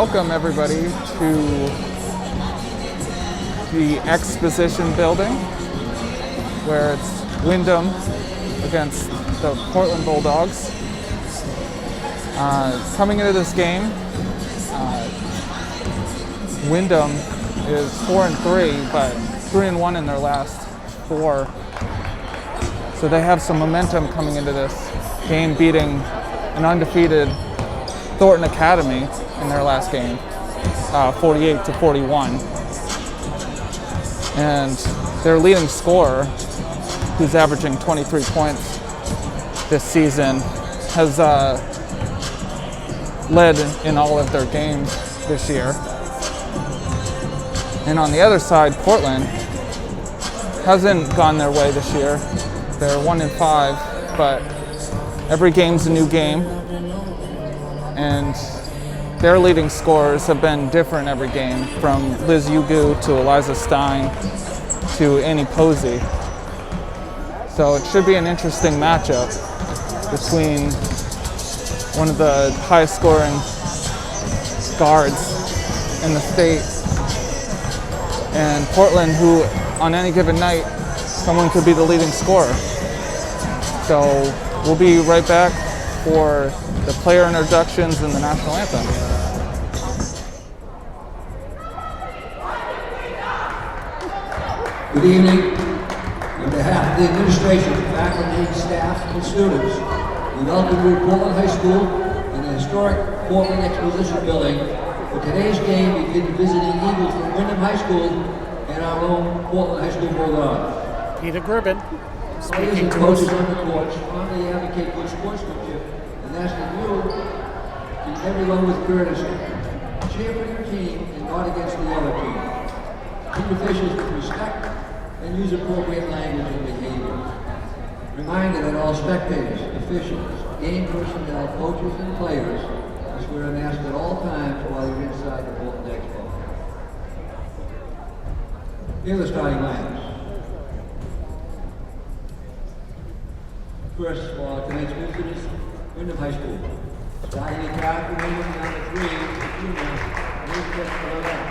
welcome everybody to the exposition building where it's Windham against the Portland Bulldogs. Coming into this game, Windham is 4-3, but 3-1 in their last 4. So they have some momentum coming into this game, beating an undefeated Thornton Academy in their last game, 48-41. And their leading scorer, who's averaging 23 points this season, has led in all of their games this year. And on the other side, Portland hasn't gone their way this year. They're 1-5, but every game's a new game. And their leading scorers have been different every game, from Liz Ugu to Eliza Stein to Annie Posey. So it should be an interesting matchup between one of the highest scoring guards in the state and Portland, who on any given night, someone could be the leading scorer. So we'll be right back for the player introductions and the national anthem. Good evening. On behalf of the administration, faculty, staff, and students, we welcome you to Portland High School and the historic Portland Exposition Building for today's game. Begin visiting Eagles from Windham High School and our own Portland High School Bulldogs. Peter Gerben speaking to coaches us. on the court strongly advocate good sportsmanship and ask that you treat everyone with courtesy. Cheer for your team and not against the other team. Treat officials with respect and use appropriate language and behavior. Reminder that all spectators, officials, game personnel, coaches, and players must wear a mask at all times while you're inside the Portland Expo. Here are the starting lineups. First of all, tonight's visitors, Windham High School. Starting in guard for Windham, number 3, junior, Elizabeth Colorado.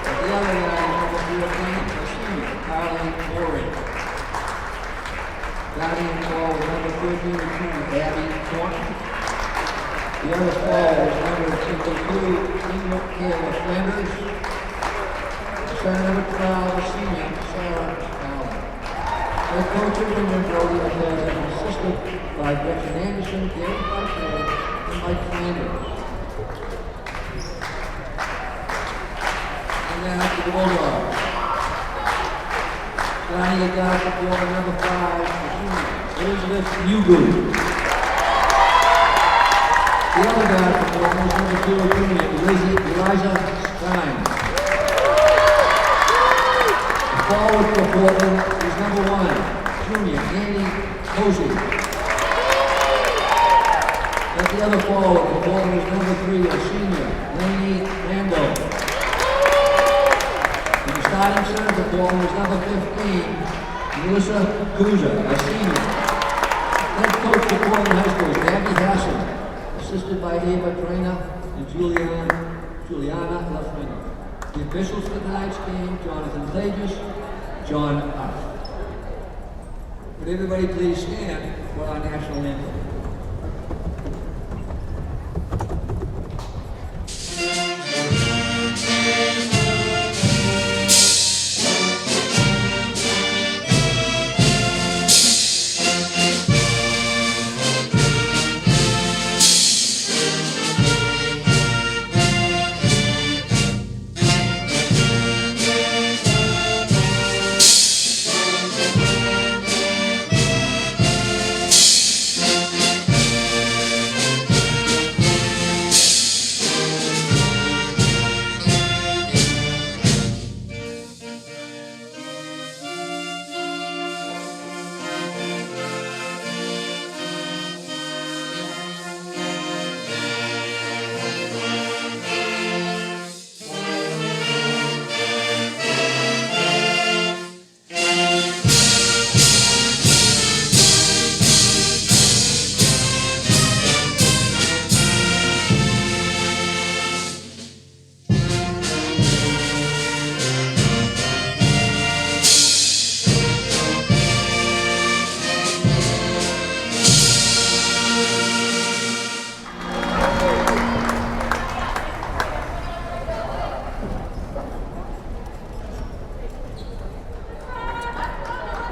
At the other line, number 14, a senior, Carly Morin. Guarding ball was number 13, a junior, Abby Thornton. The other ball was number 52, senior, Kayla Flanders. Center number 12, a senior, Sarah Allen. The coach of Windham, Brody Lopez, is assisted by Gretchen Anderson, Gary Parker, and Mike Flanders. And then after the Bulldogs. Starting at guard for Portland, number 5, the junior, Elizabeth Ugu. The other guard for Portland is number 2, a junior, Eliza Stein. The forward for Portland is number 1, junior, Annie Posey. At the other forward for Portland is number 3, a senior, Lainey Randall. And the starting center for Portland is number 15, Melissa Kuza, a senior. Head coach for Portland High School is Abby Hassel, assisted by Ava Trainer and Juliana Lafrena. The officials for tonight's game, Jonathan Clagis, John Huff. Would everybody please stand for our national anthem?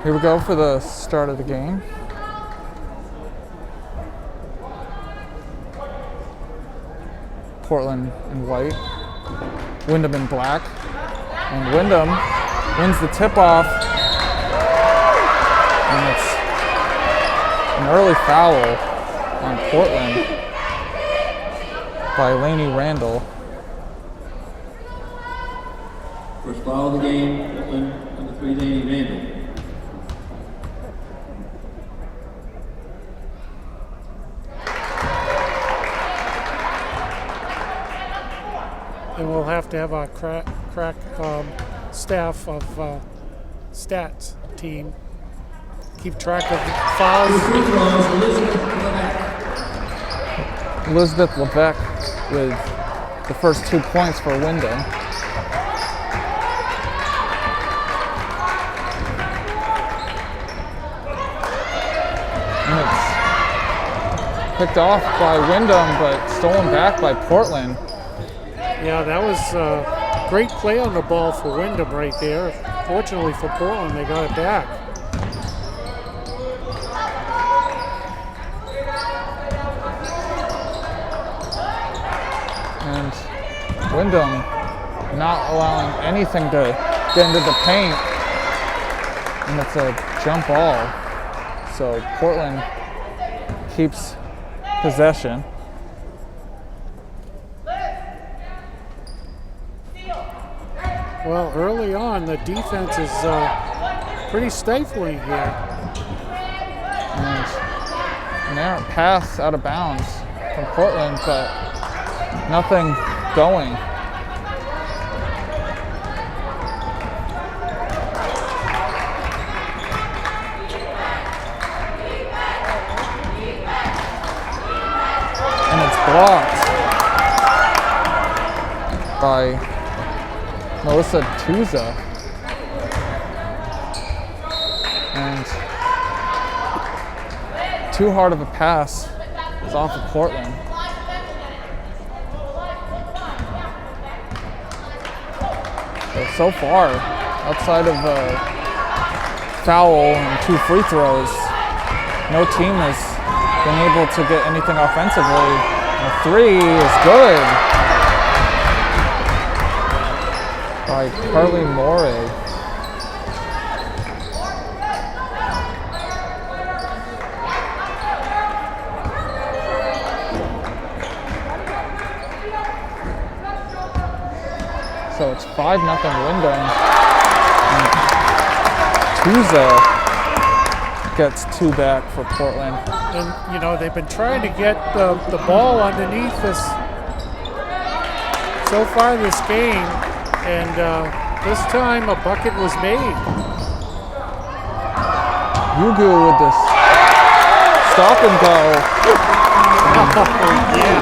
Here we go for the start of the game. Portland in white, Windham in black, and Windham wins the tip-off, and it's an early foul on Portland by Laney Randall. First foul of the game, Portland, number 3, Laney Randall. And we'll have to have our crack staff of stats team keep track of fouls. Elizabeth Lebeck with the first 2 points for Windham. And it's picked off by Windham, but stolen back by Portland. Yeah, that was a great play on the ball for Windham right there. Fortunately for Portland, they got it back. And Windham not allowing anything to get into the paint. And it's a jump ball. So Portland keeps possession. Well, early on, the defense is pretty stifling here. And an errant pass out of bounds from Portland, but nothing going. And it's blocked by Melissa Tuza. And too hard of a pass is off of Portland. So far, outside of a foul and 2 free throws, no team has been able to get anything offensively. And a 3 is good by Carly Morey. So it's 5-0 Windham. And Tuza gets 2 back for Portland. And, you know, they've been trying to get the ball underneath this so far this game. And this time a bucket was made. Yugu with this stop and go. Oh, yeah.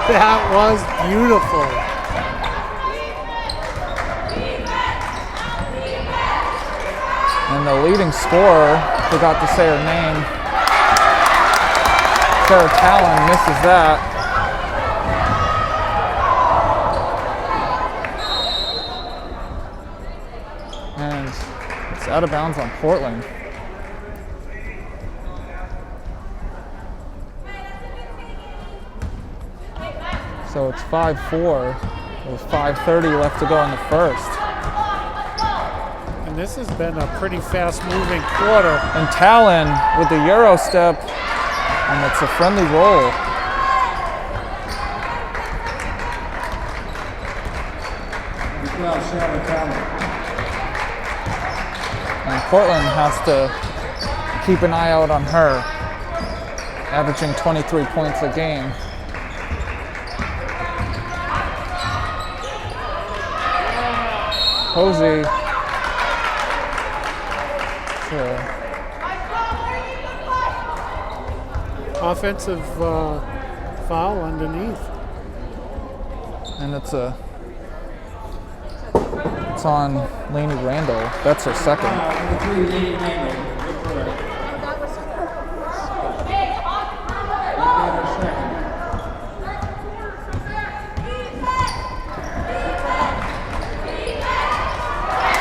That was beautiful. And the leading scorer, forgot to say her name, Sarah Talon, misses that. And it's out of bounds on Portland. So it's 5-4 with 5:30 left to go in the first. And this has been a pretty fast-moving quarter. And Talon with the Euro step, and it's a friendly roll. And Portland has to keep an eye out on her, averaging 23 points a game. Posey. Offensive foul underneath. And it's on Laney Randall. That's her second.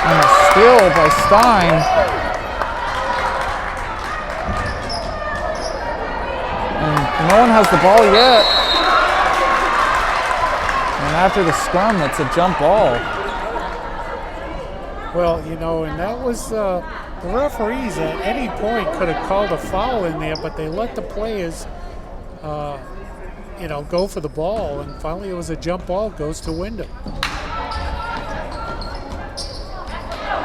And a steal by Stein. No one has the ball yet. And after the scrum, it's a jump ball. Well, you know, and that was the referees at any point could have called a foul in there, but they let the players, you know, go for the ball, and finally it was a jump ball, goes to Windham.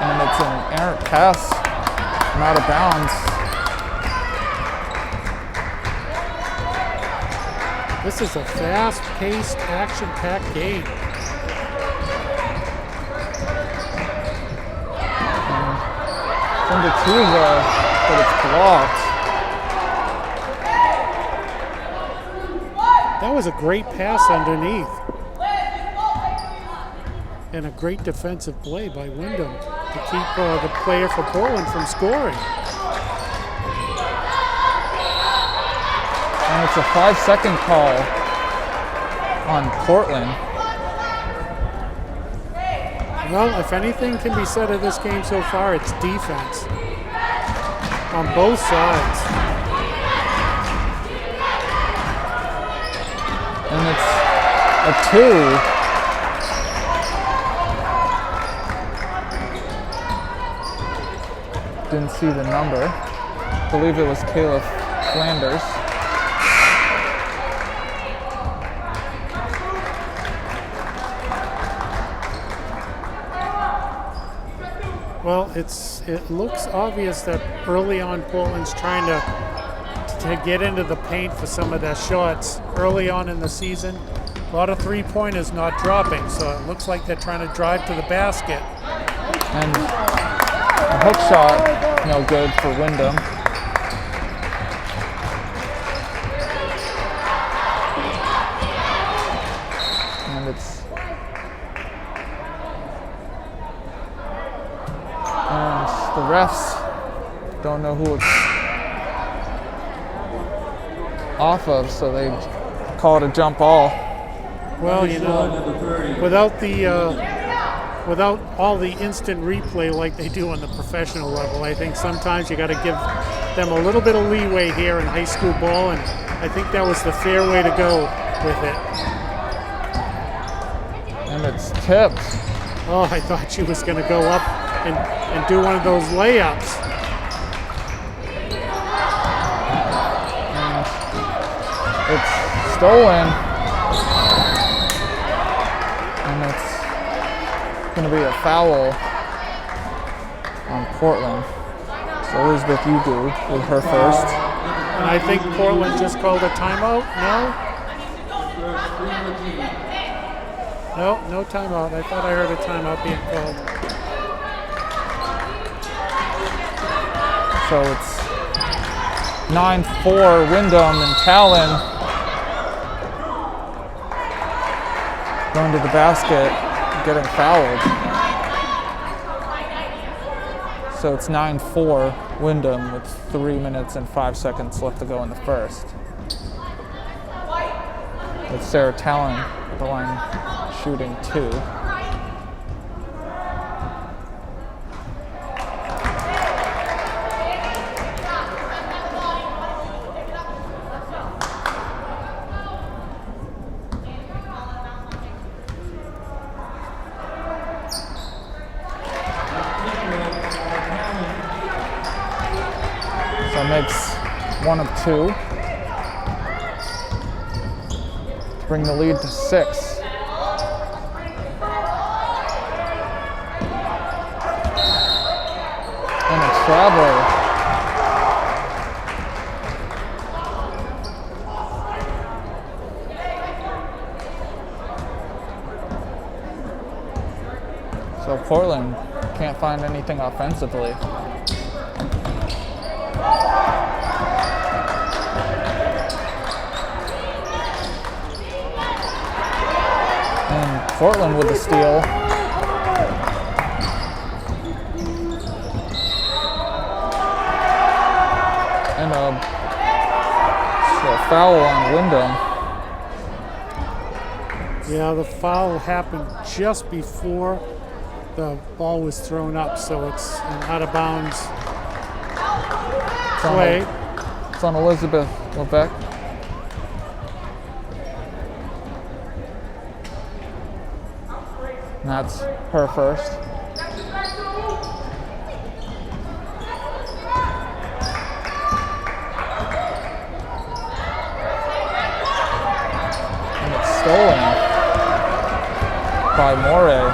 And it's an errant pass, from out of bounds. This is a fast-paced, action-packed game. Number 2 there, but it's blocked. That was a great pass underneath. And a great defensive play by Windham to keep the player for Portland from scoring. And it's a 5-second call on Portland. Well, if anything can be said of this game so far, it's defense on both sides. And it's a 2. Didn't see the number. I believe it was Caleb Flanders. Well, it looks obvious that early on Portland's trying to get into the paint for some of their shots early on in the season. A lot of three-pointers not dropping, so it looks like they're trying to drive to the basket. And a hook shot, no good for Windham. And the refs don't know who it's off of, so they call it a jump ball. Well, you know, without all the instant replay like they do on the professional level, I think sometimes you got to give them a little bit of leeway here in high school ball, and I think that was the fair way to go with it. And it's tipped. Oh, I thought she was going to go up and do one of those layups. And it's stolen. And it's going to be a foul on Portland. So Elizabeth Ugu with her first. And I think Portland just called a timeout. No timeout. I thought I heard a timeout being called. So it's 9-4 Windham, and Talon going to the basket, getting fouled. So it's 9-4 Windham with 3 minutes and 5 seconds left to go in the first. With Sarah Talon at the line shooting 2. So makes 1 of 2. Bring the lead to 6. And a traveler. So Portland can't find anything offensively. And Portland with the steal. And a foul on Windham. Yeah, the foul happened just before the ball was thrown up, so it's an out of bounds play. It's on Elizabeth Levesque. And that's her first. And it's stolen by Morey.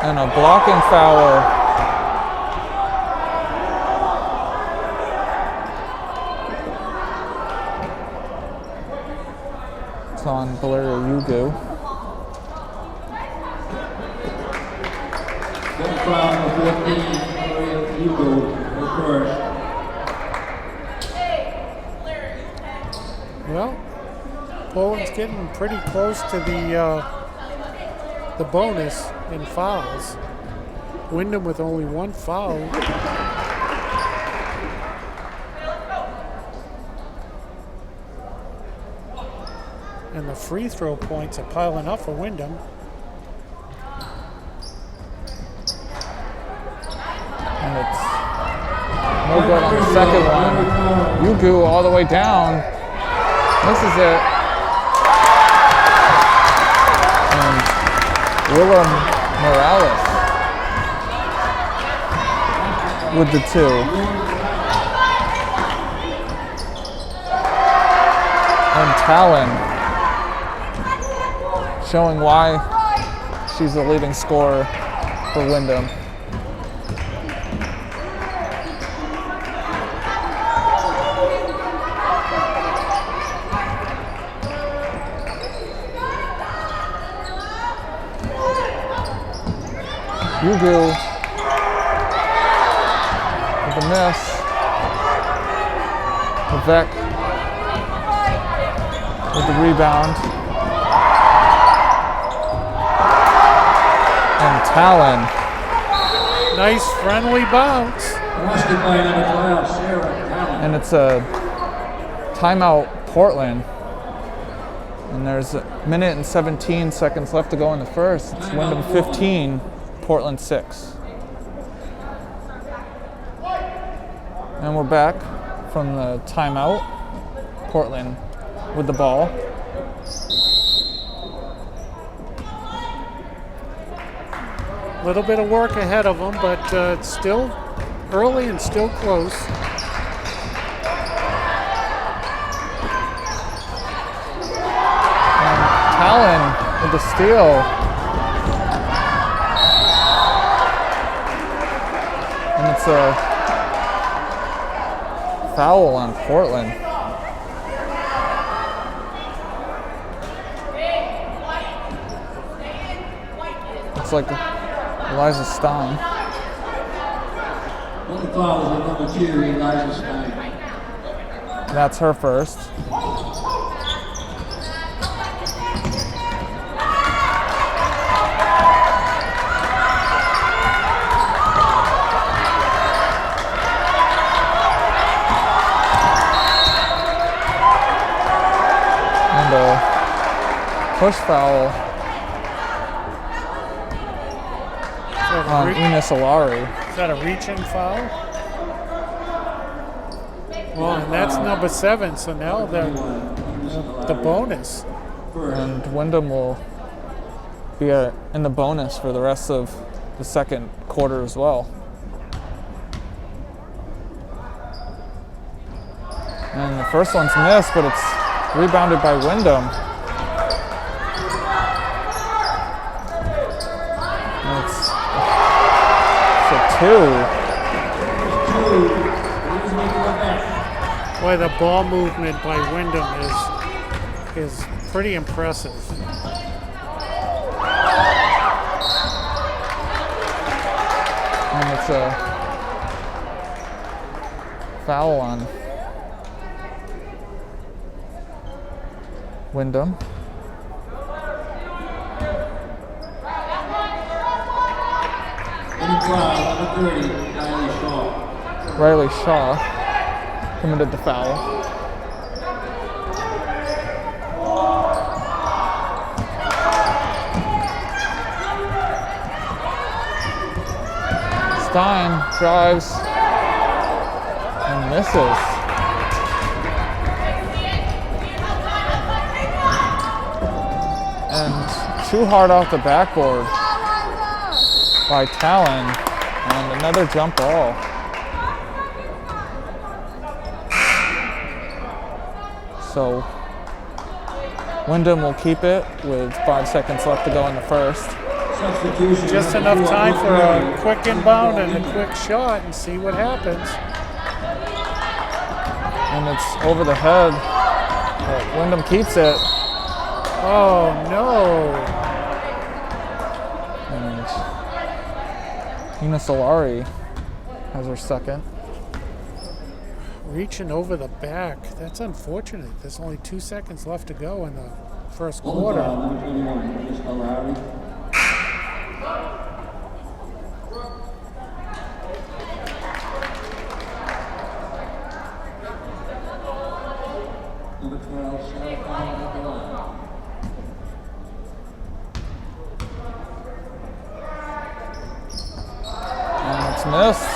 And a blocking foul. It's on Valeria Ugu. Second foul number 14, Valeria Ugu, her first. Well, Poland's getting pretty close to the bonus in fouls. Windham with only one foul. And the free throw points are piling up for Windham. And it's no good on the second one. Ugu all the way down. Misses it. And Willem Morales with the two. And Talon showing why she's the leading scorer for Windham. Ugu with the miss. Vivek with the rebound. And Talon. Nice friendly bounce. And it's a timeout Portland. And there's a minute and 17 seconds left to go in the first. It's Windham 15, Portland 6. And we're back from the timeout. Portland with the ball. A little bit of work ahead of them, but it's still early and still close. And Talon with the steal. And it's a foul on Portland. It's like Eliza Stein. One foul is on number 2, Eliza Stein. That's her first. And a push foul on Enos Alari. Is that a reach-in foul? Well, and that's number 7, so now they're the bonus. And Windham will be in the bonus for the rest of the second quarter as well. And the first one's missed, but it's rebounded by Windham. And it's a 2. Boy, the ball movement by Windham is pretty impressive. And it's a foul on Windham. Riley Shaw committed the foul. Stein drives and misses. And too hard off the backboard by Talon, and another jump ball. So Windham will keep it with 5 seconds left to go in the first. Just enough time for a quick inbound and a quick shot and see what happens. And it's over the head. But Windham keeps it. Oh no. And Ina Solari has her second. Reaching over the back. That's unfortunate. There's only 2 seconds left to go in the first quarter. Number 21, Miss Solari. Number 12, Sarah Fine at the line. And it's missed.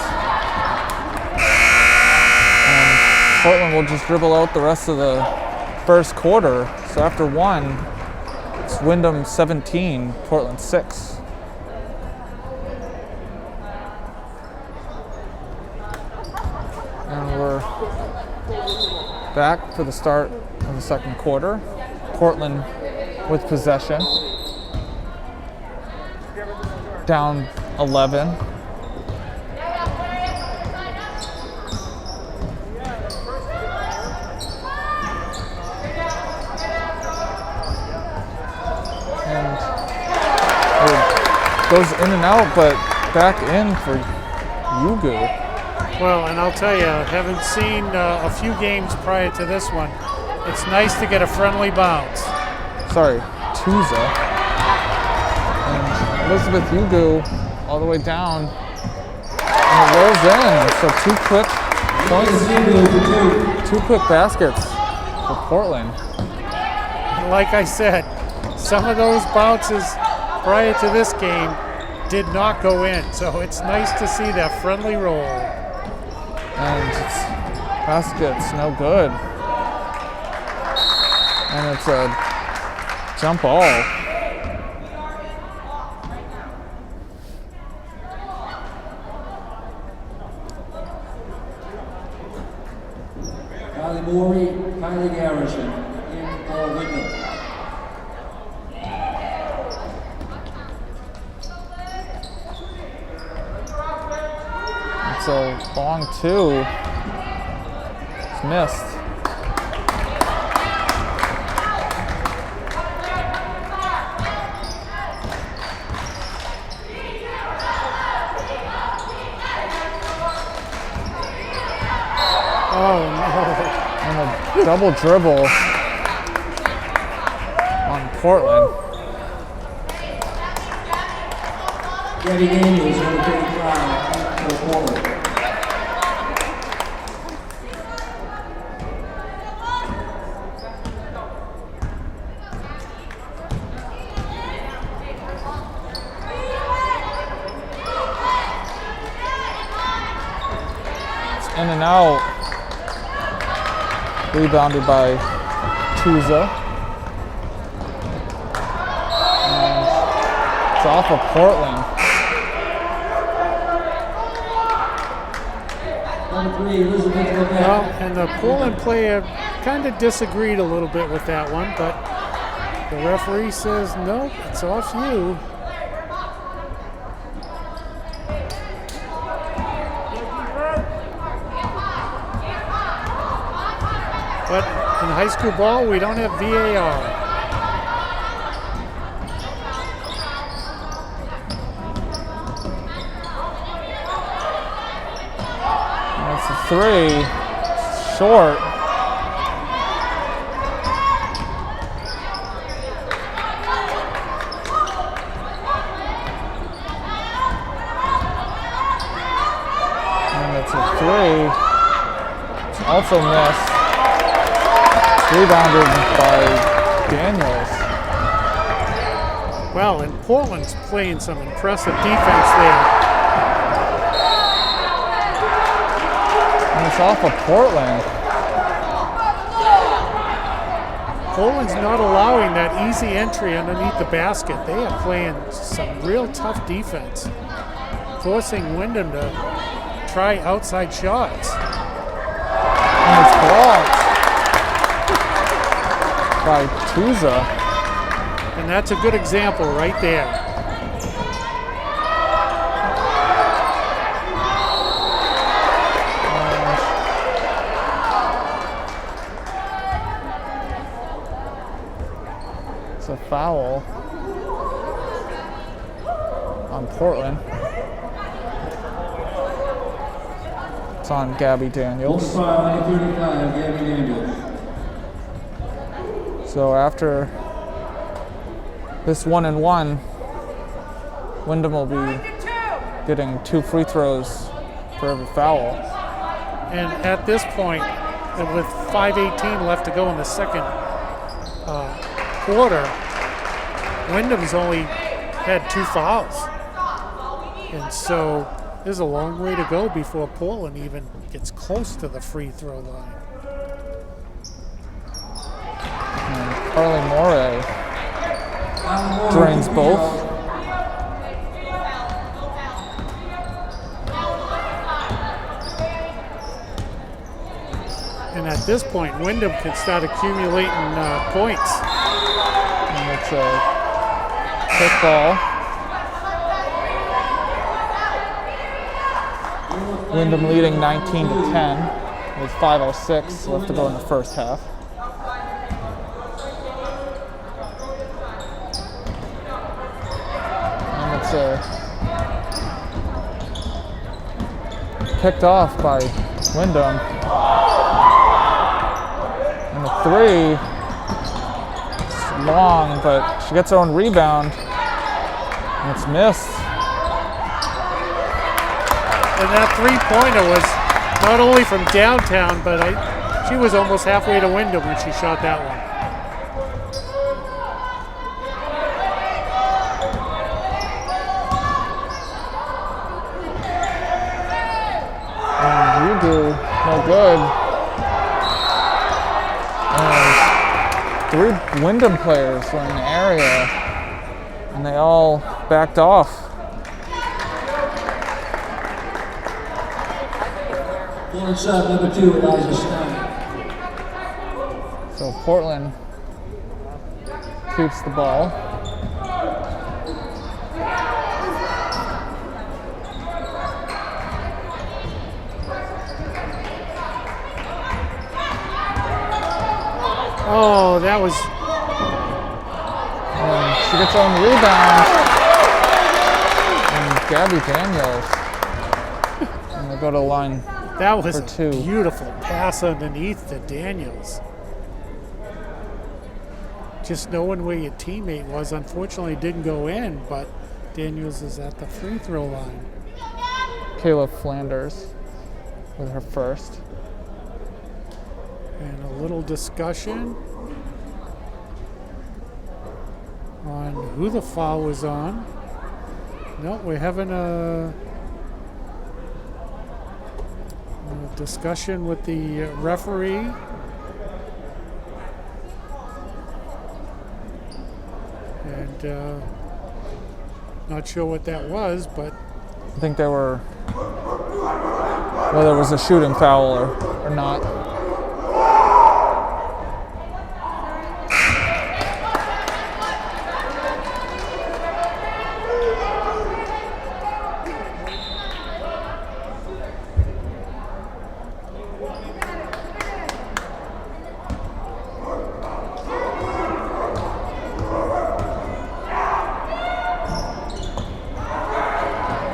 And Portland will just dribble out the rest of the first quarter. So after one, it's Windham 17, Portland 6. And we're back for the start of the second quarter. Portland with possession. Down 11. And it goes in and out, but back in for Yugu. Well, and I'll tell you, having seen a few games prior to this one, it's nice to get a friendly bounce. Sorry, Tuza. And Elizabeth Yugu all the way down. And it rolls in. So 2 quick points, 2 quick baskets for Portland. Like I said, some of those bounces prior to this game did not go in. So it's nice to see that friendly roll. And it's basket's no good. And it's a jump ball. Kylie Morey, Kylie Garrison in for Windham. It's a long 2. It's missed. Oh no. And a double dribble on Portland. Gabby Daniels, number 35, for Portland. In and out. Rebounded by Tuza. And it's off of Portland. Number 3, Elizabeth Levesque. Well, and the Portland player kind of disagreed a little bit with that one, but the referee says, nope, it's off you. But in high school ball, we don't have VAR. That's a 3. Short. And it's a 3. It's also missed. Rebounded by Daniels. Well, and Portland's playing some impressive defense there. And it's off of Portland. Poland's not allowing that easy entry underneath the basket. They are playing some real tough defense, forcing Windham to try outside shots. And it's blocked by Tuza. And that's a good example right there. It's a foul on Portland. It's on Gabby Daniels. Foul, 35, Gabby Daniels. So after this 1-1, Windham will be getting 2 free throws for every foul. And at this point, with 5:18 left to go in the second quarter, Windham's only had 2 fouls. And so there's a long way to go before Portland even gets close to the free throw line. And Carly Morey drains both. And at this point, Windham can start accumulating points. And it's a quick ball. Windham leading 19-10 with 5:06 left to go in the first half. And it's picked off by Windham. And the 3 is long, but she gets her own rebound. And it's missed. And that 3-pointer was not only from downtown, but she was almost halfway to Windham when she shot that one. And Yugu, no good. And 3 Windham players were in the area, and they all backed off. Portland sub number 2, Eliza Stein. So Portland keeps the ball. Oh, that was... And she gets her own rebound. And Gabby Daniels. And they go to the line. That was for 2. a beautiful pass underneath to Daniels. Just knowing where your teammate was, unfortunately didn't go in, but Daniels is at the free throw line. Kayla Flanders with her first. And a little discussion on who the foul was on. No, we're having a discussion with the referee. And not sure what that was, but I think they were, whether it was a shooting foul or not.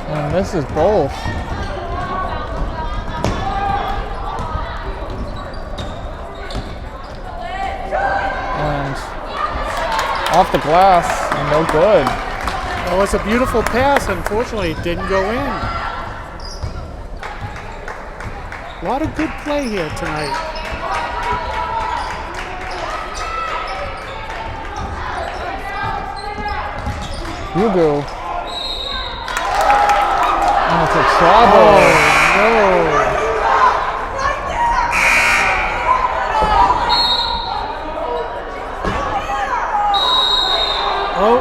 And this is both. And off the glass, and no good. that was a beautiful pass. Unfortunately, it didn't go in. A lot of good play here tonight. Yugu. And it's a trouble. Oh, no. Oh.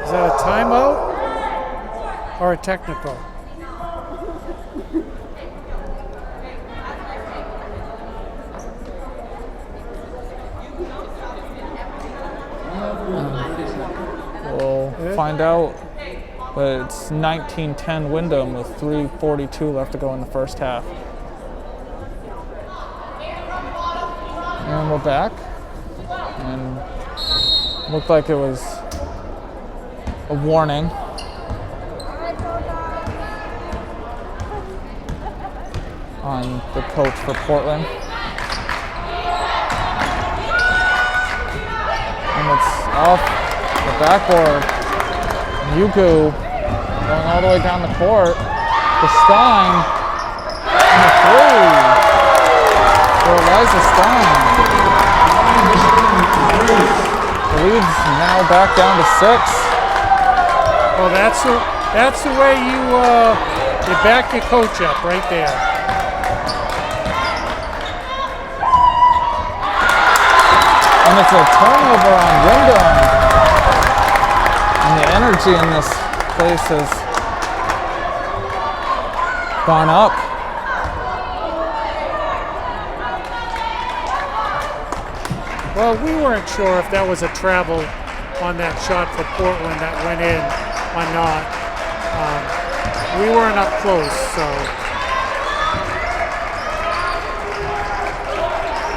Is that a timeout or a technical? We'll find out, but it's 19-10 Windham with 3:42 left to go in the first half. And we're back, and looked like it was a warning. On the coach for Portland. And it's off the backboard. Yuku going all the way down the court to Stein. And a three for Eliza Stein. The lead's now back down to 6. Well, that's the way you back your coach up right there. And it's a turnover on Windham. And the energy in this place has gone up. Well, we weren't sure if that was a travel on that shot for Portland that went in or not. We weren't up close, so.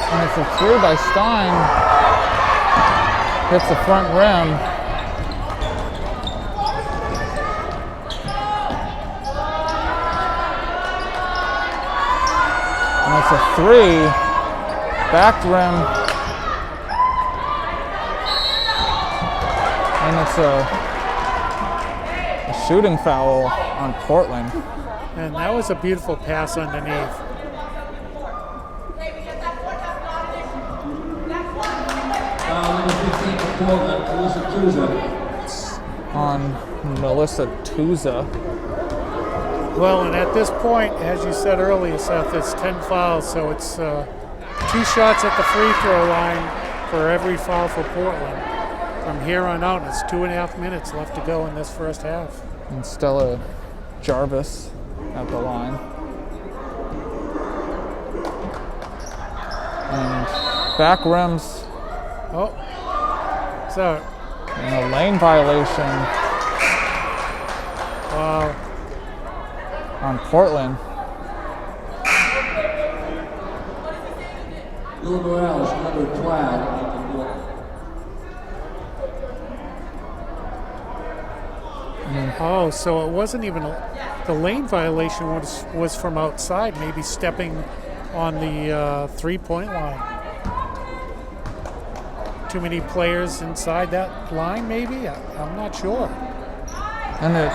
And it's a three by Stein. Hits the front rim. And it's a three. Back rim. And it's a shooting foul on Portland. And that was a beautiful pass underneath. On Melissa Tuza. Well, and at this point, as you said earlier, Seth, it's 10 fouls, so it's 2 shots at the free throw line for every foul for Portland. From here on out, it's 2.5 minutes left to go in this first half. And Stella Jarvis at the line. And back rims. Oh, so. And a lane violation. Wow. On Portland. Bill Morales, number 12. Oh, so it wasn't even the lane violation was from outside, maybe stepping on the 3-point line. Too many players inside that line, maybe? I'm not sure. And it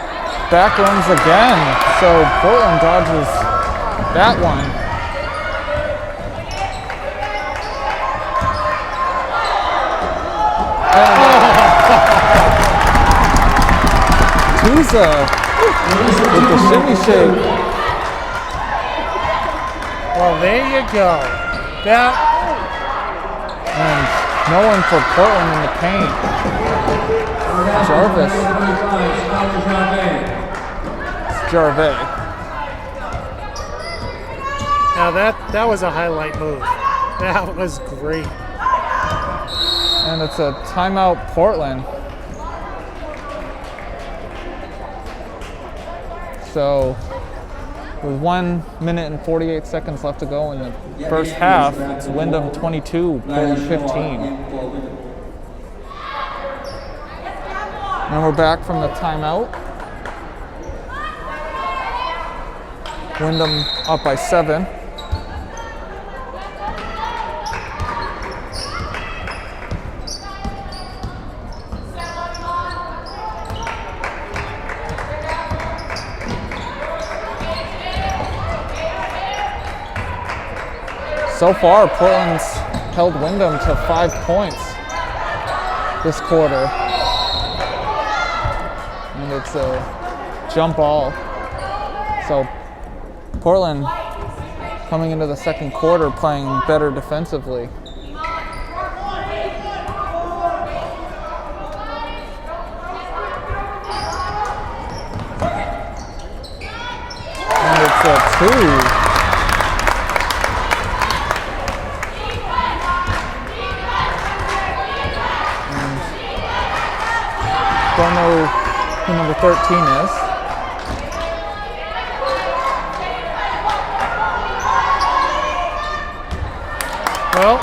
back rims again, so Portland dodges that one. Tuza with the shimmy shake. Well, there you go. And no one for Portland in the paint. Jarvis. It's Jarvis. Now that was a highlight move. That was great. And it's a timeout Portland. So with 1 minute and 48 seconds left to go in the first half, it's Windham 22, Portland 15. And we're back from the timeout. Windham up by 7. So far, Portland's held Windham to 5 points this quarter. And it's a jump ball. So Portland coming into the second quarter playing better defensively. basket, too. And don't know who number 13 is. Well,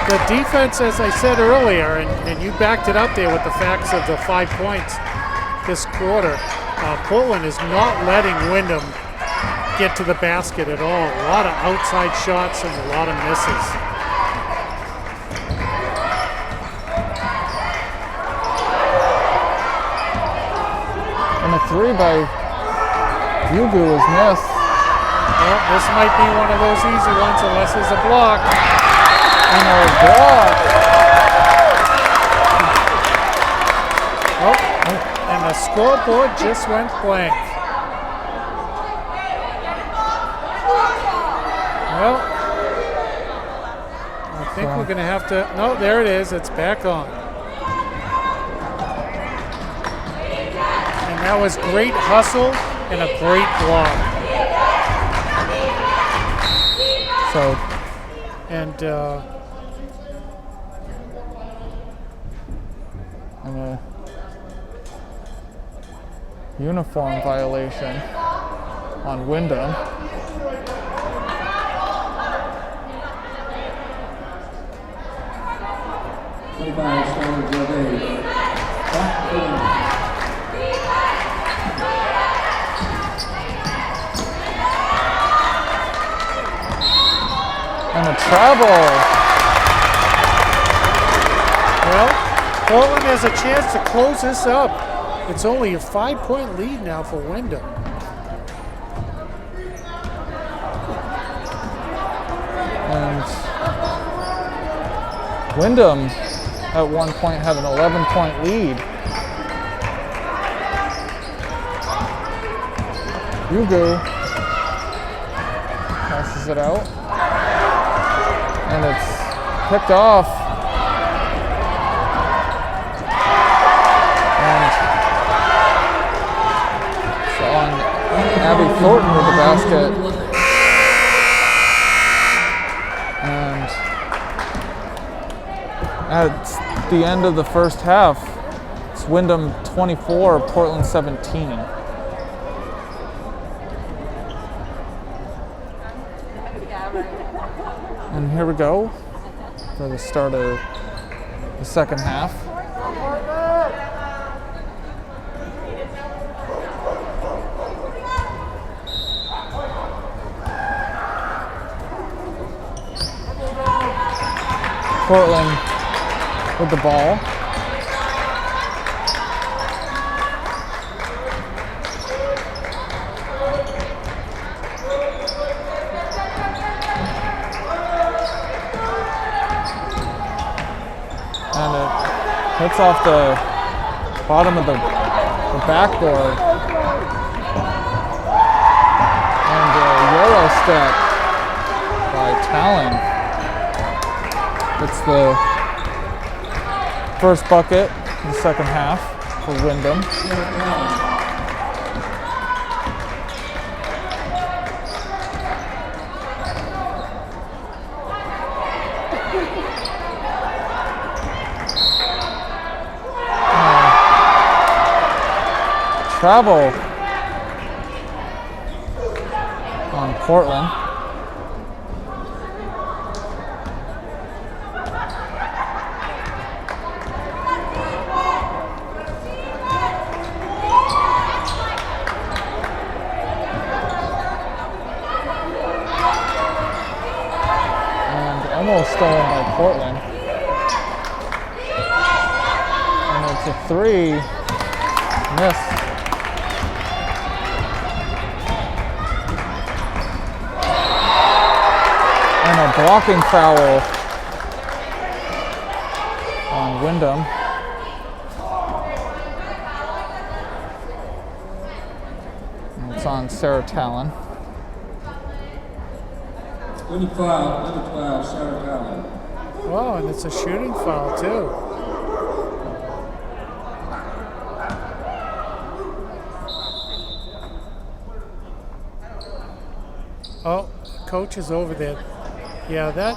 the defense, as I said earlier, and you backed it up there with the facts of the 5 points this quarter, Portland is not letting Windham get to the basket at all. A lot of outside shots and a lot of misses. And a 3 by Yugu is missed. Well, this might be one of those easy ones unless there's a block. And a block. Oh, and the scoreboard just went blank. Well, I think we're going to have to... No, there it is. It's back on. And that was great hustle and a great block. So, and a uniform violation on Windham. And a travel. Well, Portland has a chance to close this up. It's only a 5-point lead now for Windham. And Windham at one point had an 11-point lead. Yugu passes it out. And it's picked off. And it's on Abby Thornton with the basket. And at the end of the first half, it's Windham 24, Portland 17. And here we go for the start of the second half. Portland with the ball. And it hits off the bottom of the backboard. And a Euro step by Talon. It's the first bucket in the second half for Windham. Travel on Portland. And almost stolen by Portland. And it's a 3. Miss. And a blocking foul on Windham. And it's on Sarah Talon. Good foul, number 12, Sarah Talon. Oh, and it's a shooting foul too. Oh, coach is over there. Yeah, that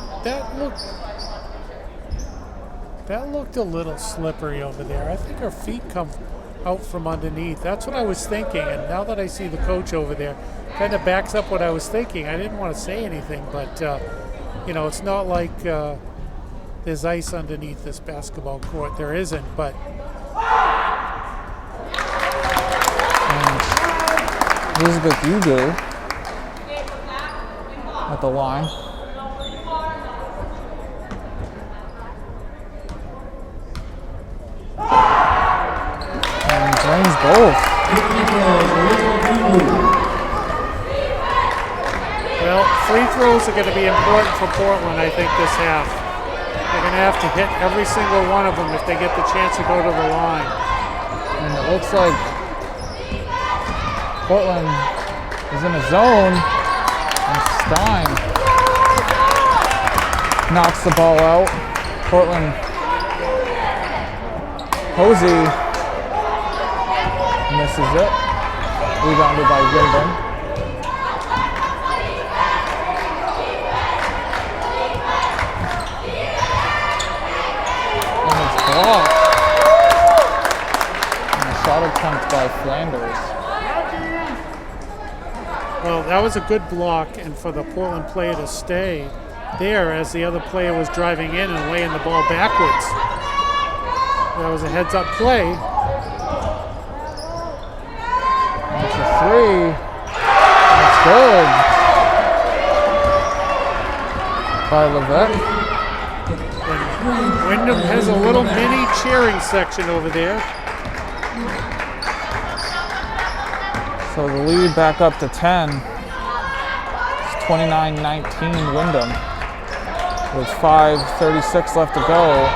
looked a little slippery over there. I think her feet come out from underneath. That's what I was thinking. And now that I see the coach over there, kind of backs up what I was thinking. I didn't want to say anything, but you know, it's not like there's ice underneath this basketball court. There isn't, but. And Elizabeth Ugo at the line. Drains both. Well, free throws are going to be important for Portland, I think, this half. They're going to have to hit every single one of them if they get the chance to go to the line. And it looks like Portland is in a zone, and Stein knocks the ball out. Portland, Posey misses it. Rebounded by Windham. And it's blocked. And a shot attempt by Flanders. Well, that was a good block, and for the Portland player to stay there as the other player was driving in and laying the ball backwards. That was a heads-up play. That's a three. That's good. By Levesque. And Windham has a little mini cheering section over there. So the lead back up to 10. It's 29-19 Windham with 5:36 left to go.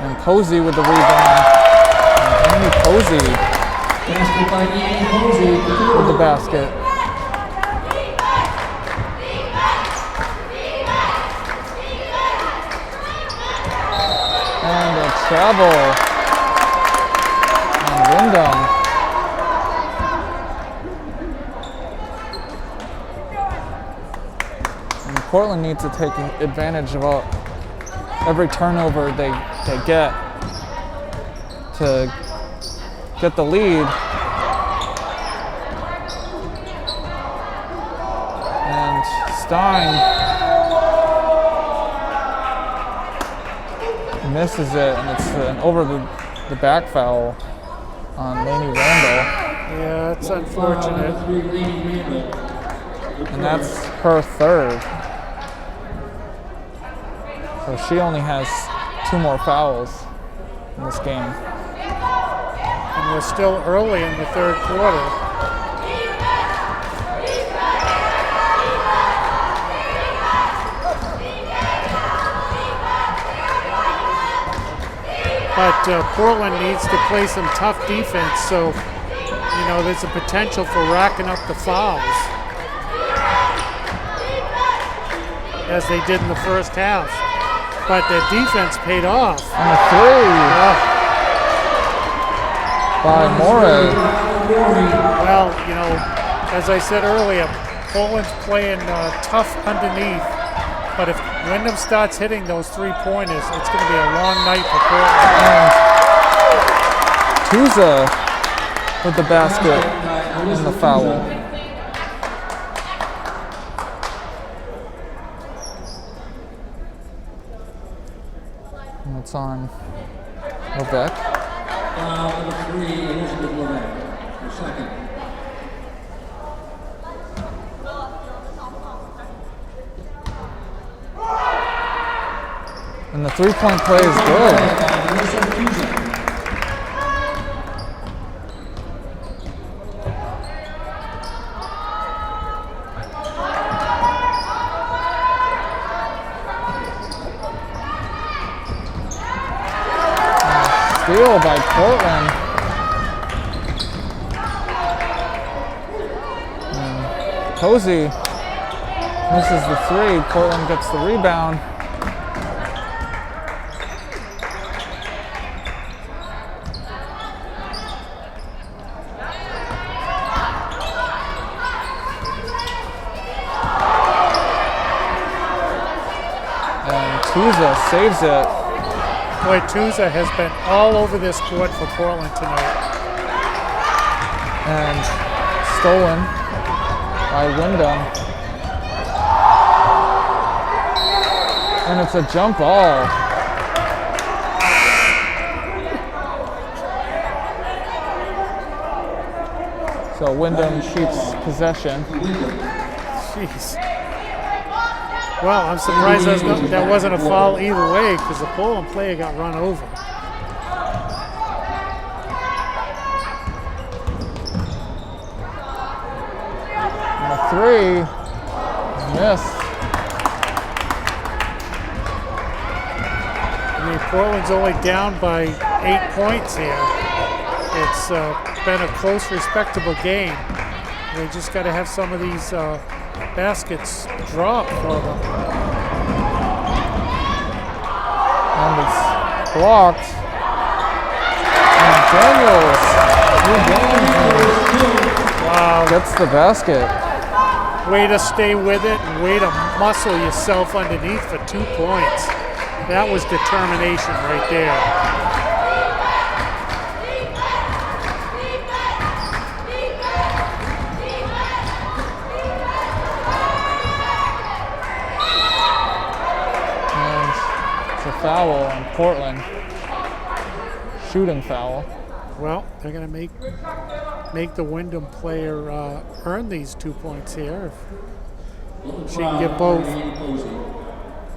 And Posey with the rebound. And Amy Posey with the basket. And a travel on Windham. And Portland needs to take advantage of every turnover they get to get the lead. And Stein misses it, and it's an over the back foul on Lainey Randall. Yeah, it's unfortunate. And that's her third. So she only has 2 more fouls in this game. And we're still early in the third quarter. But Portland needs to play some tough defense, so you know there's a potential for racking up the fouls as they did in the first half. But their defense paid off. And a three by Morey. Well, you know, as I said earlier, Portland's playing tough underneath. But if Windham starts hitting those 3-pointers, it's going to be a long night for Portland. And Tuza with the basket and the foul. And it's on Levesque. Number 3, Elizabeth Levesque, for second. And the 3-point play is good. Steal by Portland. And Posey misses the 3. Portland gets the rebound. saves it. Boy, Tuza has been all over this court for Portland tonight. And stolen by Windham. And it's a jump ball. So Windham keeps possession. Jeez. Well, I'm surprised that wasn't a foul either way because the Portland player got run over. And a three. Missed. I mean, Portland's only down by 8 points here. It's been a close, respectable game. They just got to have some of these baskets drop for them. And it's blocked. And Daniels, Wow. gets the basket. Way to stay with it and way to muscle yourself underneath for 2 points. That was determination right there. Foul on Portland. Shooting foul. Well, they're going to make the Windham player earn these 2 points here. If she can get both.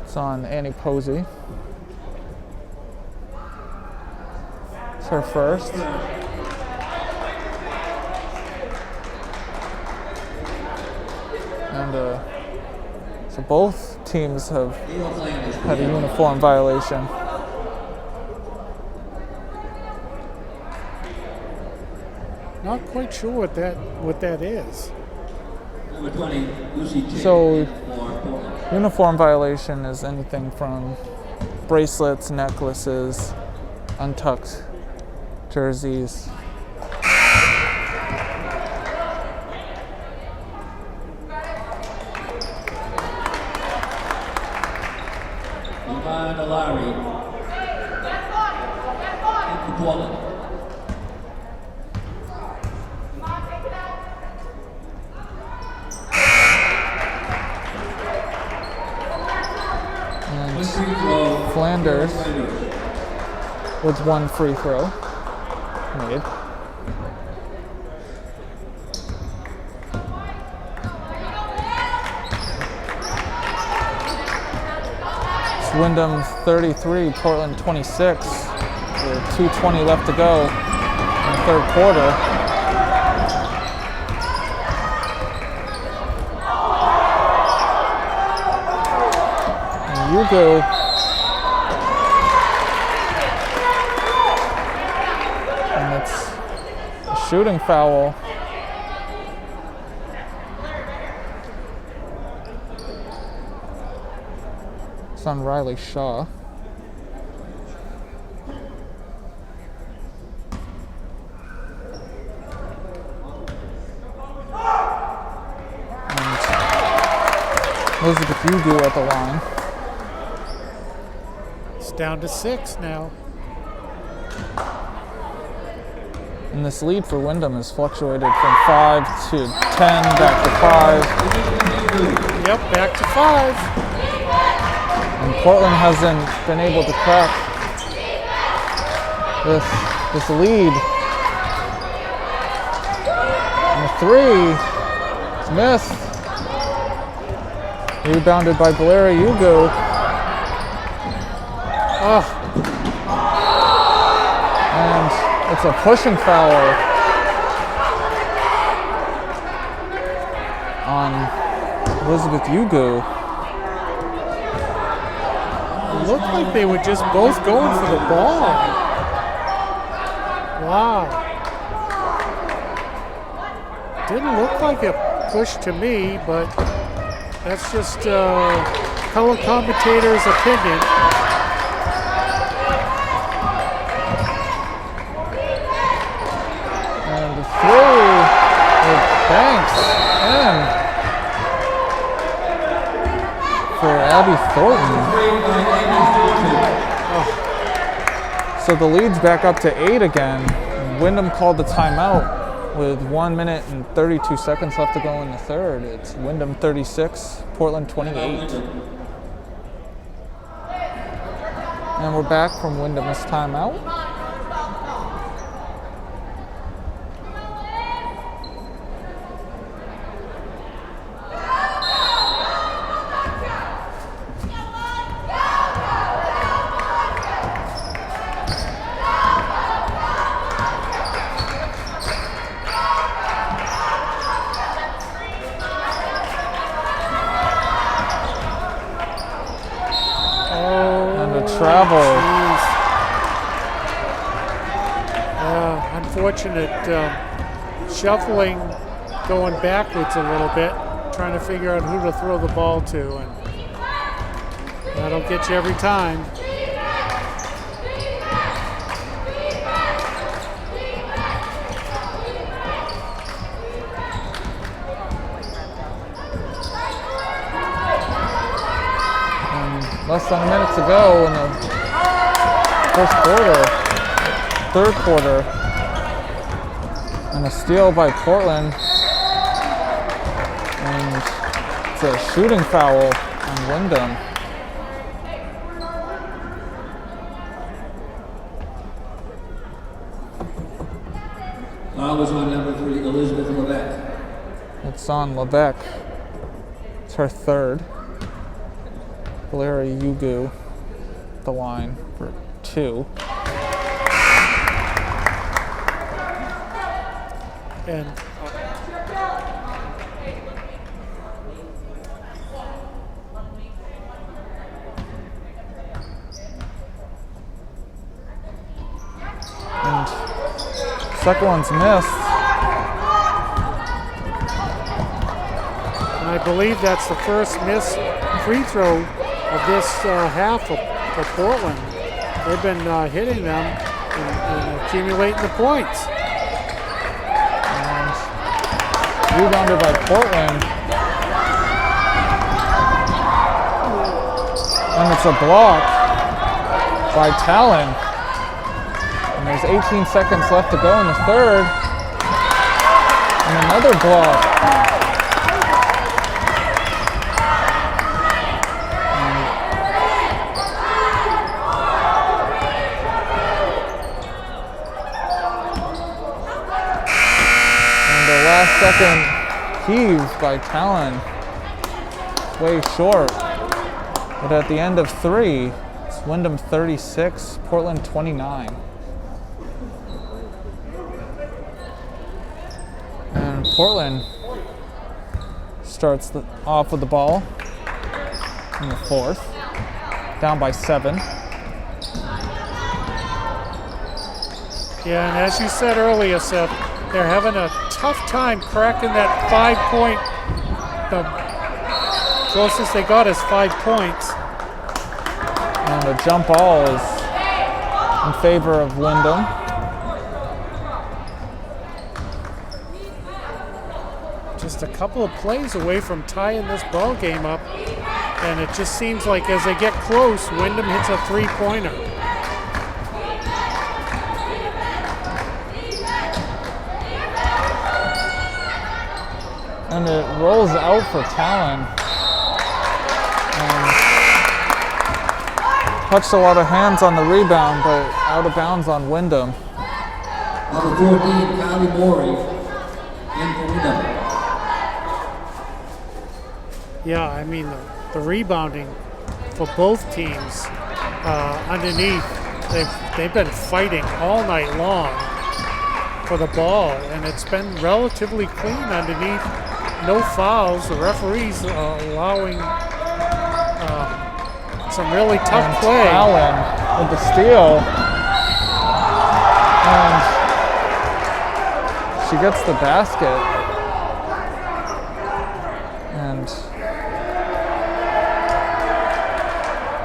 It's on Annie Posey. It's her first. And so both teams have had a uniform violation. Not quite sure what that is. So uniform violation is anything from bracelets, necklaces, untucked jerseys. Flanders with one free throw made. It's Windham 33, Portland 26. With 2:20 left to go in the third quarter. And Hugo shooting foul. It's on Riley Shaw. And Elizabeth Ugu at the line. It's down to 6 now. And this lead for Windham has fluctuated from 5 to 10, back to 5. Yep, back to 5. And Portland hasn't been able to crack this lead. And the three is missed. Rebounded by Valeria Hugo. And it's a pushing foul on Elizabeth Hugo. It looked like they were just both going for the ball. Wow. Didn't look like a push to me, but that's just color commentator's opinion. Banks in for Abby Thornton. So the lead's back up to 8 again. Windham called the timeout with 1 minute and 32 seconds left to go in the third. It's Windham 36, Portland 28. And we're back from Windham's timeout. Travel. Unfortunate shuffling, going backwards a little bit, trying to figure out who to throw the ball to, and that'll get you every time. Less than a minute to go in the third quarter. And a steal by Portland. And it's a shooting foul on Windham. Foul was on number 3, Elizabeth Levesque. It's on Levesque. It's her third. Valeri Yugu, the line for 2. And second one's missed. And I believe that's the first missed free throw of this half for Portland. They've been hitting them and accumulating the points. And rebounded by Portland. And it's a block by Talon. And there's 18 seconds left to go in the third. And another block. Second heave by Talon, way short. But at the end of 3, it's Windham 36, Portland 29. And Portland starts off with the ball in the fourth, down by 7. Yeah, and as you said earlier, Seth, they're having a tough time cracking that 5-point. The closest they got is 5 points. And the jump ball is in favor of Windham. Just a couple of plays away from tying this ball game up, and it just seems like as they get close, Windham hits a 3-pointer. And it rolls out for Talon. And touched a lot of hands on the rebound, but out of bounds on Windham. Number 14, Kylie Morey, in for Windham. Yeah, I mean, the rebounding for both teams underneath, they've been fighting all night long for the ball, and it's been relatively clean underneath. No fouls. The referees allowing some really tough play. Allen with the steal. And she gets the basket. And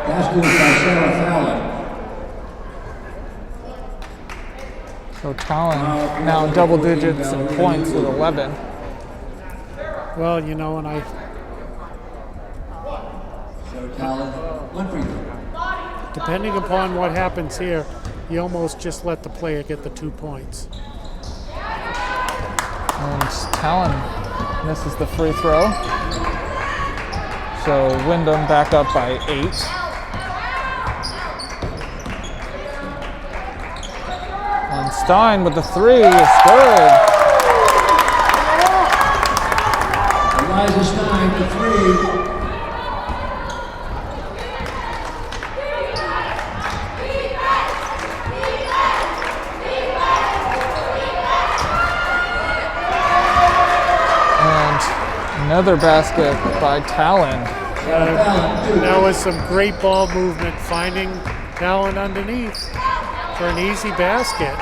basket by Sarah Fallon. So Talon now double digits in points with 11. Well, you know, and Sarah Talon, 1 free throw. depending upon what happens here, you almost just let the player get the 2 points. And Talon misses the free throw. So Windham back up by 8. And Stein with the 3 is good. Eliza Stein, the 3. Another basket by Talon. That was some great ball movement, finding Talon underneath for an easy basket.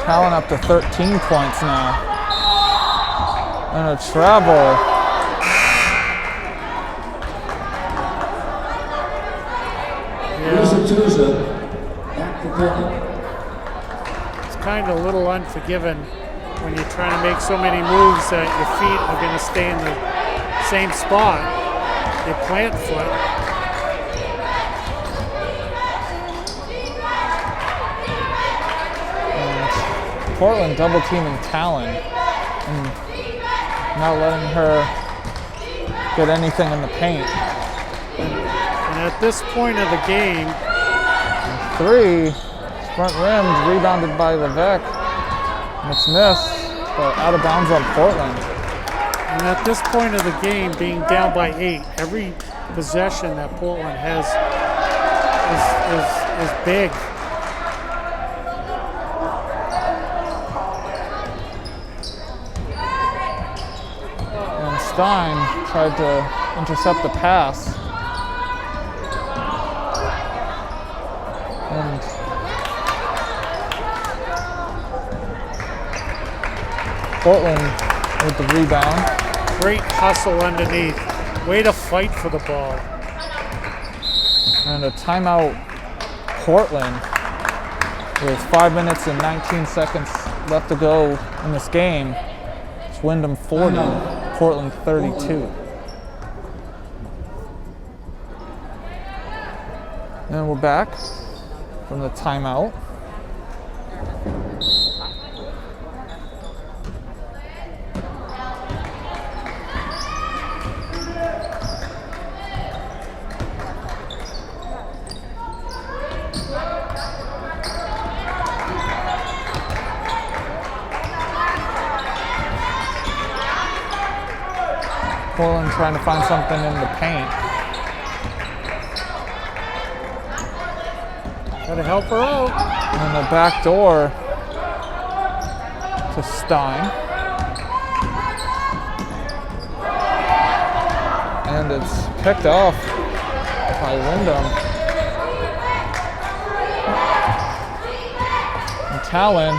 Talon up to 13 points now. And a travel. It's kind of a little unforgiving when you're trying to make so many moves that your feet are going to stay in the same spot. Your plant foot. And Portland double teaming Talon and not letting her get anything in the paint. And at this point of the game, 3, front rimmed, rebounded by Levesque. And it's missed, but out of bounds on Portland. And at this point of the game, being down by 8, every possession that Portland has is big. And Stein tried to intercept the pass. And Portland with the rebound. Great hustle underneath. Way to fight for the ball. And a timeout, Portland, with 5 minutes and 19 seconds left to go in this game. It's Windham 40, Portland 32. And we're back from the timeout. Portland trying to find something in the paint. Gotta help her out. And the back door to Stein. And it's picked off by Windham. And Talon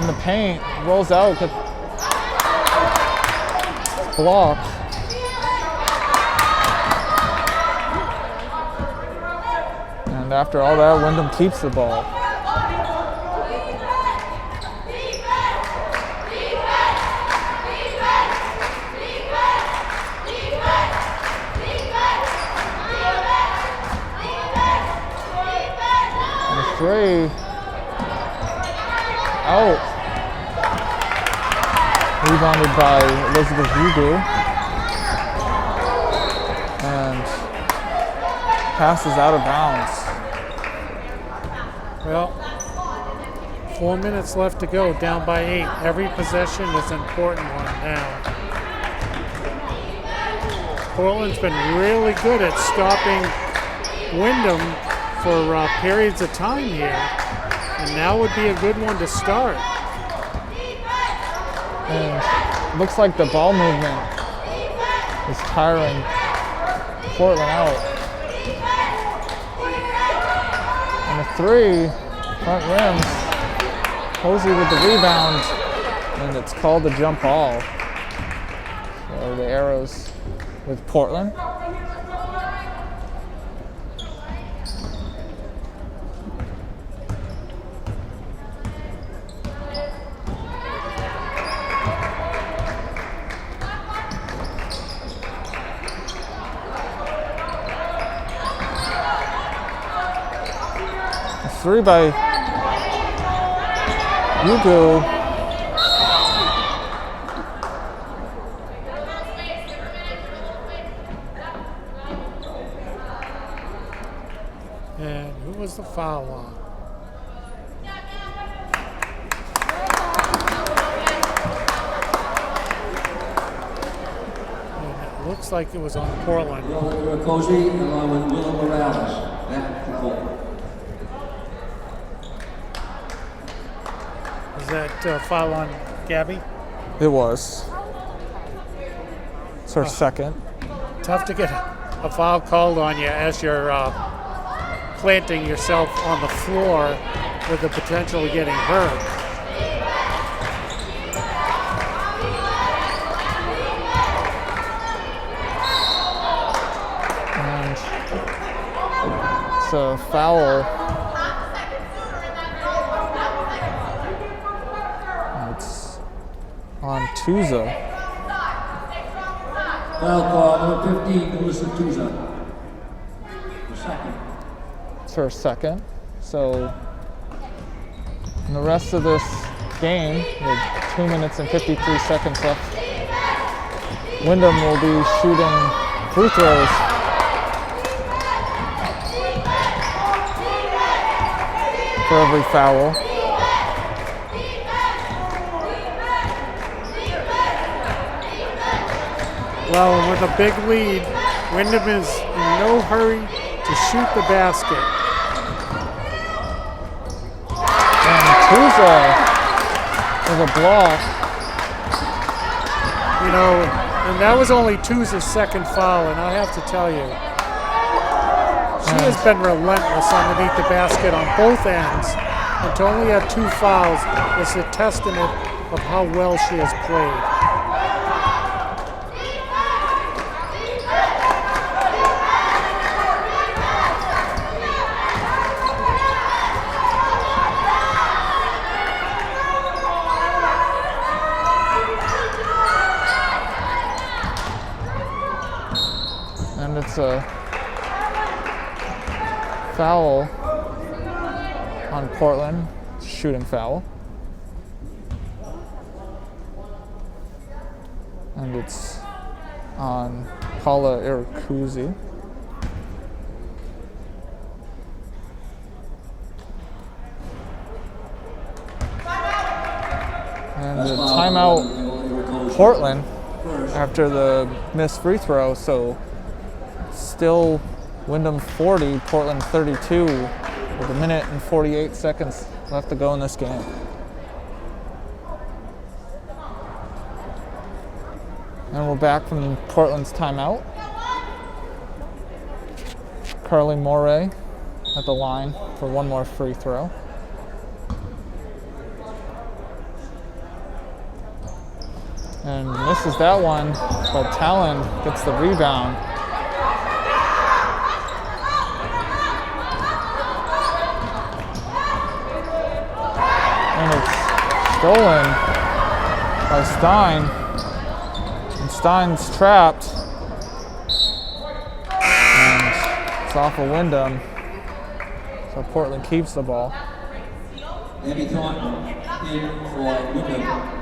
in the paint rolls out, gets blocked. And after all that, Windham keeps the ball. And 3 out. Rebounded by Elizabeth Hugo. And passes out of bounds. Well, 4 minutes left to go, down by 8. Every possession is an important one now. Portland's been really good at stopping Windham for periods of time here, and now would be a good one to start. And looks like the ball movement is tiring Portland out. And a 3, front rim. Posey with the rebound, and it's called a jump ball. So the arrows with Portland. three by Yugu. And who was the foul on? And it looks like it was on Portland. Cozy along with Windham Morales. Back to goal. Is that foul on Gabby? It was. It's her second. Tough to get a foul called on you as you're planting yourself on the floor with the potential of getting hurt. And it's a foul. It's on Tuza. Foul call number 15, Melissa Tuza. The second. It's her second. So in the rest of this game, with 2 minutes and 53 seconds left, Windham will be shooting free throws. For every foul. Well, with a big lead, Windham is in no hurry to shoot the basket. And Tuza with a block. You know, and that was only Tuza's second foul, and I have to tell you, she has been relentless underneath the basket on both ends. And to only have 2 fouls is a testament of how well she has played. And it's a foul on Portland, shooting foul. And it's on Paula Irakuzzi. And the timeout, Portland, after the missed free throw, so still Windham 40, Portland 32, with a minute and 48 seconds left to go in this game. And we're back from Portland's timeout. Carly Morey at the line for one more free throw. And misses that one, but Talon gets the rebound. And it's stolen by Stein. And Stein's trapped. And it's off of Windham. So Portland keeps the ball. Abby Thornton in for Windham.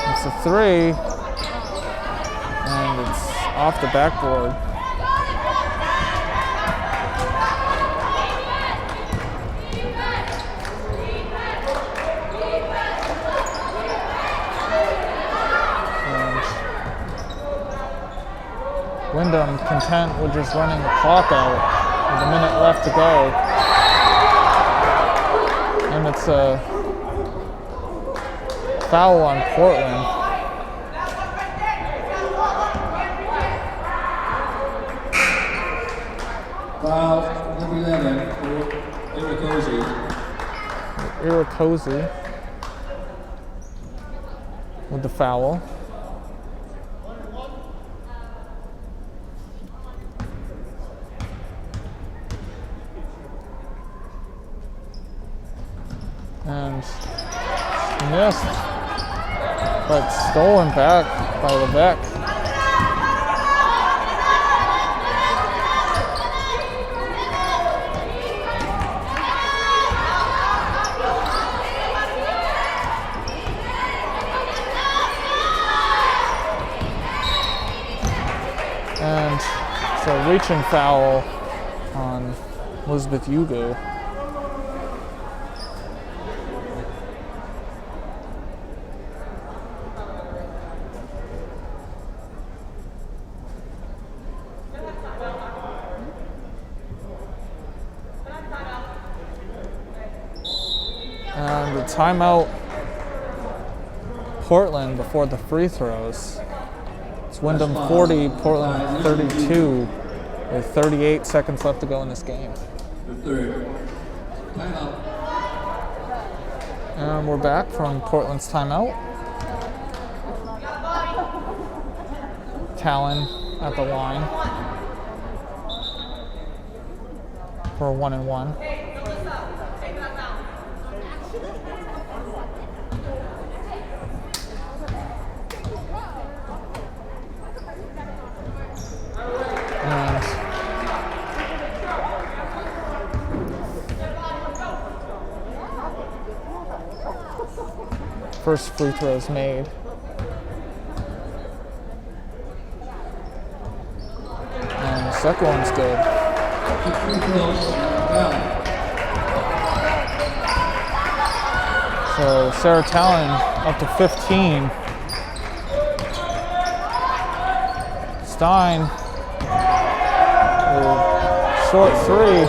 It's a three, and it's off the backboard. And Windham content with just running the clock out with a minute left to go. And it's a foul on Portland. Foul number 11 for Irakuzzi. Irakuzzi with the foul. and missed, but stolen back by Levesque. And it's a reaching foul on Elizabeth Ugu. And the timeout, Portland before the free throws. It's Windham 40, Portland 32, with 38 seconds left to go in this game. The third. Timeout. And we're back from Portland's timeout. Talon at the line for a 1-and-1. First free throw is made. And the second one's good. So Sarah Talon up to 15. Stein, short three.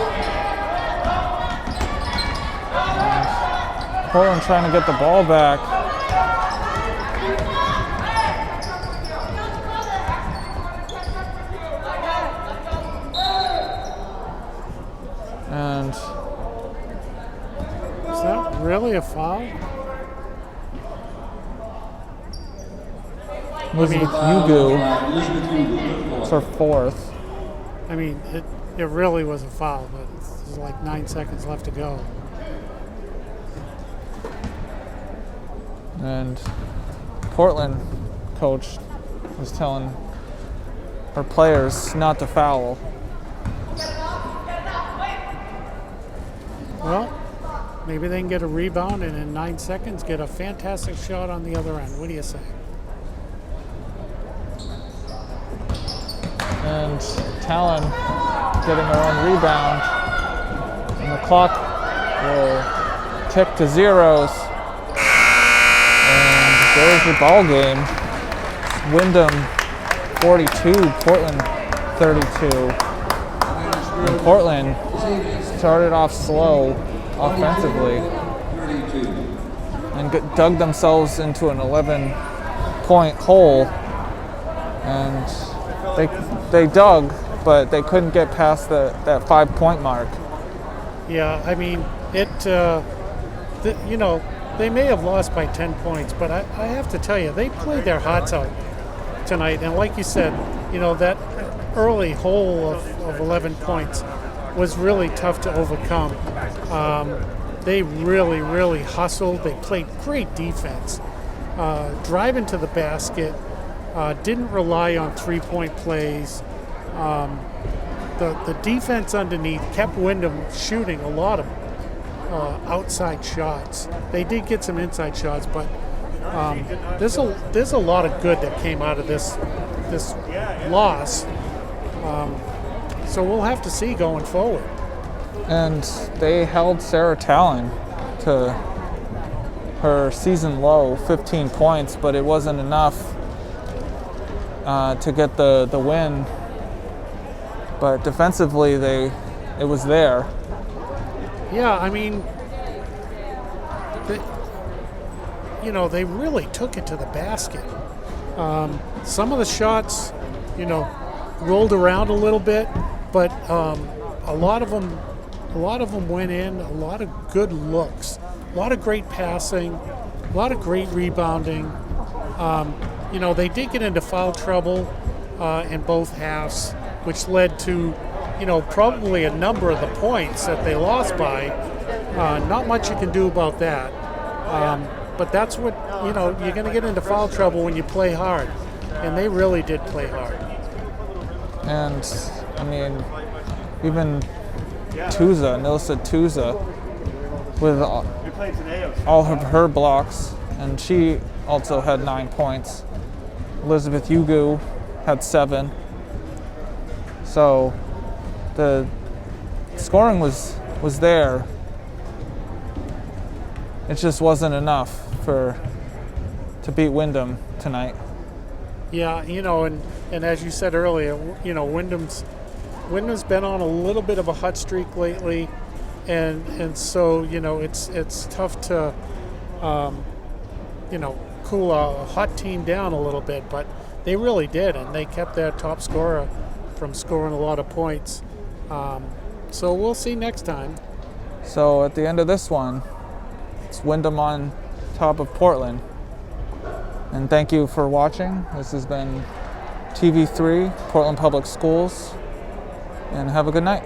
And Portland trying to get the ball back. And is that really a foul? Elizabeth Ugu, it's her fourth. I mean, it really was a foul, but there's like 9 seconds left to go. And Portland coach was telling her players not to foul. Well, maybe they can get a rebound and in 9 seconds get a fantastic shot on the other end. What do you say? And Talon getting her own rebound. And the clock will tick to zeros. And there's the ball game. Windham 42, Portland 32. And Portland started off slow offensively and dug themselves into an 11-point hole. And they dug, but they couldn't get past that 5-point mark. Yeah, I mean, they may have lost by 10 points, but I have to tell you, they played their hearts out tonight. And like you said, that early hole of 11 points was really tough to overcome. They really, really hustled. They played great defense. Driving to the basket, didn't rely on three-point plays. The defense underneath kept Windham shooting a lot of outside shots. They did get some inside shots, but there's a lot of good that came out of this loss. So we'll have to see going forward. And they held Sarah Talon to her season low, 15 points, but it wasn't enough to get the win. But defensively, it was there. Yeah, I mean, they really took it to the basket. Some of the shots, rolled around a little bit, but a lot of them went in. A lot of good looks, a lot of great passing, a lot of great rebounding. They did get into foul trouble in both halves, which led to, probably a number of the points that they lost by. Not much you can do about that. But that's what, you're going to get into foul trouble when you play hard. And they really did play hard. And, I mean, even Nilsa Tuza, with all of her blocks, and she also had 9 points. Elizabeth Ugu had 7. So the scoring was there. It just wasn't enough to beat Windham tonight. Yeah, and as you said earlier, Windham's been on a little bit of a hot streak lately, and so it's tough to cool a hot team down a little bit, but they really did, and they kept their top scorer from scoring a lot of points. So we'll see next time. So at the end of this one, it's Windham on top of Portland. And thank you for watching. This has been TV3, Portland Public Schools, and have a good night.